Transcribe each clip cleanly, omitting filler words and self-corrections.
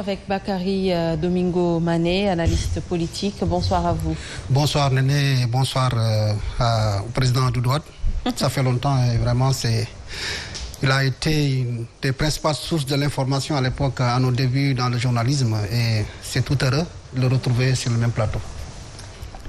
avec Bakary Domingo Mané, analyste politique. Bonsoir à vous. Bonsoir Néné, bonsoir au président Doudou Wade. Ça fait longtemps et vraiment il a été une des principales sources de l'information à l'époque, à nos débuts dans le journalisme, et c'est tout heureux de le retrouver sur le même plateau.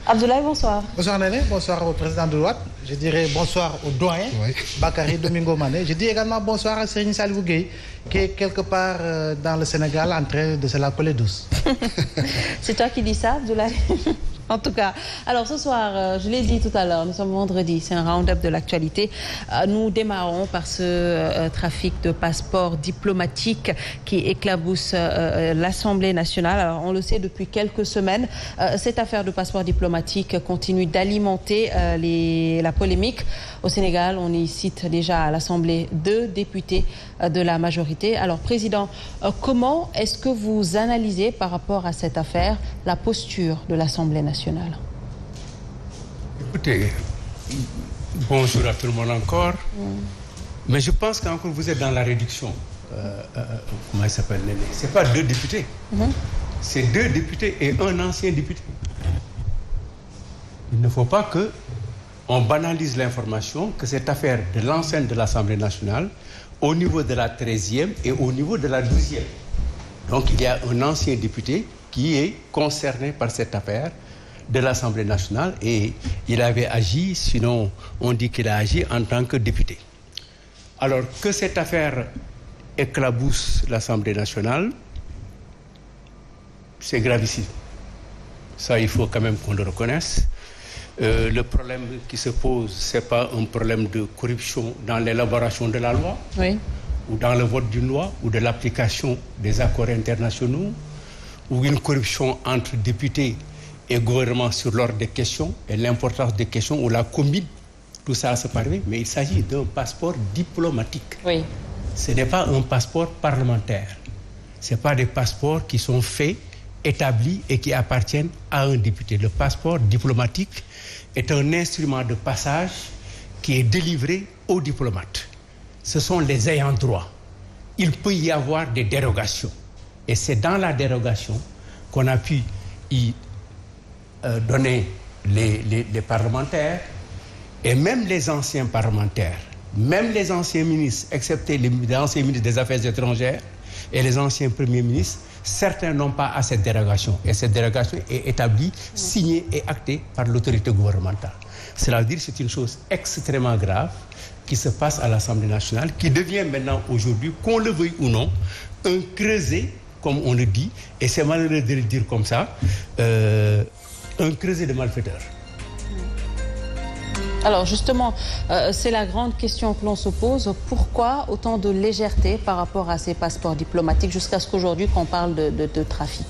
Abdoulaye, bonsoir. Bonsoir Néné, bonsoir au président Doudou Wade. Je dirais bonsoir au doyen, oui. Bakary Domingo Mané. Je dis également bonsoir à Serigne Salivou Gueye, qui est quelque part dans le Sénégal en train de se la coller douce. C'est toi qui dis ça, Abdoulaye? En tout cas, alors ce soir, je l'ai dit tout à l'heure, nous sommes vendredi, c'est un round-up de l'actualité. Nous démarrons par ce trafic de passeports diplomatiques qui éclabousse l'Assemblée nationale. Alors, on le sait depuis quelques semaines, cette affaire de passeport diplomatique continue d'alimenter la polémique. Au Sénégal, on y cite déjà à l'Assemblée 2 députés de la majorité. Alors, Président, comment est-ce que vous analysez par rapport à cette affaire la posture de l'Assemblée nationale? Écoutez, bonjour à tout le monde encore. Mais je pense qu'encore vous êtes dans la réduction. Comment il s'appelle, Néné? C'est pas 2 députés. C'est 2 députés et un ancien député. Il ne faut pas que on banalise l'information que cette affaire de l'enceinte de l'Assemblée nationale au niveau de la 13e et au niveau de la 12e. Donc il y a un ancien député qui est concerné par cette affaire de l'Assemblée nationale et il avait agi, sinon on dit qu'il a agi en tant que député. Alors que cette affaire éclabousse l'Assemblée nationale, c'est gravissime. Ça, il faut quand même qu'on le reconnaisse. Le problème qui se pose, c'est pas un problème de corruption dans l'élaboration de la loi, oui, ou dans le vote d'une loi, ou de l'application des accords internationaux, ou une corruption entre députés et gouvernement sur l'ordre des questions et l'importance des questions, ou la combine, tout ça se parle, mais il s'agit d'un passeport diplomatique. Oui. Ce n'est pas un passeport parlementaire. Ce n'est pas des passeports qui sont faits, établis et qui appartiennent à un député. Le passeport diplomatique est un instrument de passage qui est délivré aux diplomates. Ce sont les ayants droit. Il peut y avoir des dérogations. Et c'est dans la dérogation qu'on a pu y donner les parlementaires et même les anciens parlementaires, même les anciens ministres, excepté les anciens ministres des Affaires étrangères et les anciens premiers ministres, certains n'ont pas à cette dérogation. Et cette dérogation est établie, signée et actée par l'autorité gouvernementale. Cela veut dire que c'est une chose extrêmement grave qui se passe à l'Assemblée nationale, qui devient maintenant aujourd'hui, qu'on le veuille ou non, un creuset, comme on le dit, et c'est malheureux de le dire comme ça, un creuset de malfaiteurs. Alors justement, c'est la grande question que l'on se pose. Pourquoi autant de légèreté par rapport à ces passeports diplomatiques jusqu'à ce qu'aujourd'hui qu'on parle de trafic?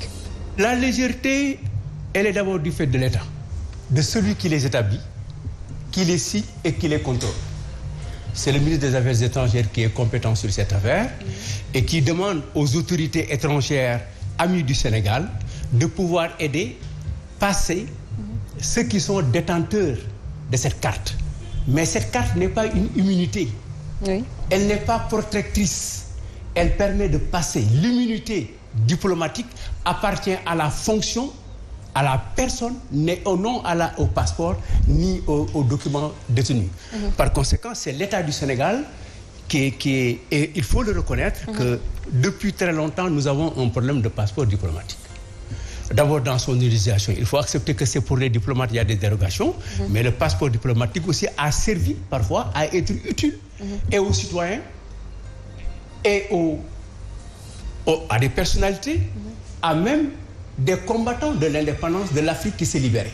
La légèreté, elle est d'abord du fait de l'État, de celui qui les établit, qui les signe et qui les contrôle. C'est le ministre des Affaires étrangères qui est compétent sur cette affaire et qui demande aux autorités étrangères amies du Sénégal de pouvoir aider, passer ceux qui sont détenteurs de cette carte. Mais cette carte n'est pas une immunité. Oui. Elle n'est pas protectrice. Elle permet de passer. L'immunité diplomatique appartient à la fonction, à la personne, non au passeport, ni aux documents détenus. Par conséquent, c'est l'État du Sénégal qui est... Et il faut le reconnaître que depuis très longtemps, nous avons un problème de passeport diplomatique. D'abord, dans son utilisation, il faut accepter que c'est pour les diplomates, il y a des dérogations, mais le passeport diplomatique aussi a servi parfois à être utile et aux citoyens et à des personnalités, à même des combattants de l'indépendance de l'Afrique qui s'est libérée.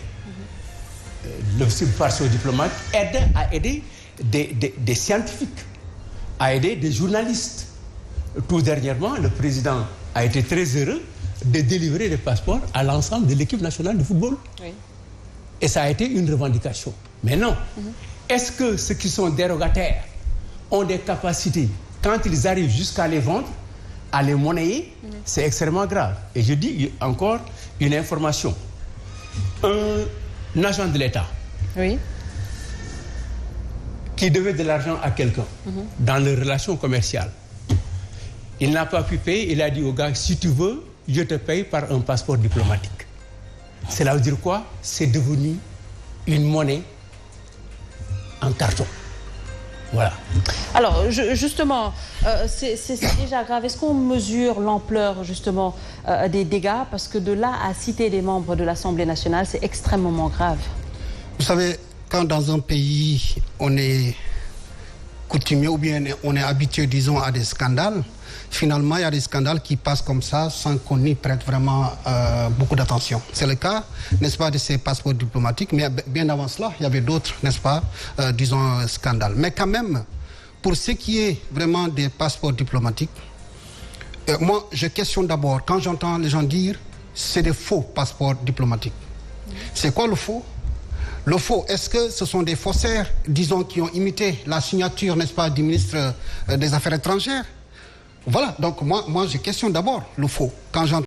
Le passeport diplomate a aidé des scientifiques, a aidé des journalistes. Tout dernièrement, le président a été très heureux de délivrer des passeports à l'ensemble de l'équipe nationale de football. Oui. Et ça a été une revendication. Mais non. Est-ce que ceux qui sont dérogataires ont des capacités, quand ils arrivent jusqu'à les vendre, à les monnayer? C'est extrêmement grave. Et je dis encore une information. Un agent de l'État qui devait de l'argent à quelqu'un dans les relations commerciales, il n'a pas pu payer, il a dit au gars, si tu veux, je te paye par un passeport diplomatique. Cela veut dire quoi? C'est devenu une monnaie en carton. Voilà. Alors, justement, c'est déjà grave. Est-ce qu'on mesure l'ampleur, justement, des dégâts? Parce que de là à citer des membres de l'Assemblée nationale, c'est extrêmement grave. Vous savez, quand dans un pays, on est coutumier ou bien on est habitué, disons, à des scandales, finalement, il y a des scandales qui passent comme ça sans qu'on y prête vraiment beaucoup d'attention. C'est le cas, n'est-ce pas, de ces passeports diplomatiques, mais bien avant cela, il y avait d'autres, n'est-ce pas, disons, scandales. Mais quand même, pour ce qui est vraiment des passeports diplomatiques, moi, je questionne d'abord, quand j'entends les gens dire, c'est des faux passeports diplomatiques. C'est quoi le faux? Le faux, est-ce que ce sont des faussaires, disons, qui ont imité la signature, n'est-ce pas, du ministre des Affaires étrangères? Voilà, donc moi je questionne d'abord le faux. Quand j'entends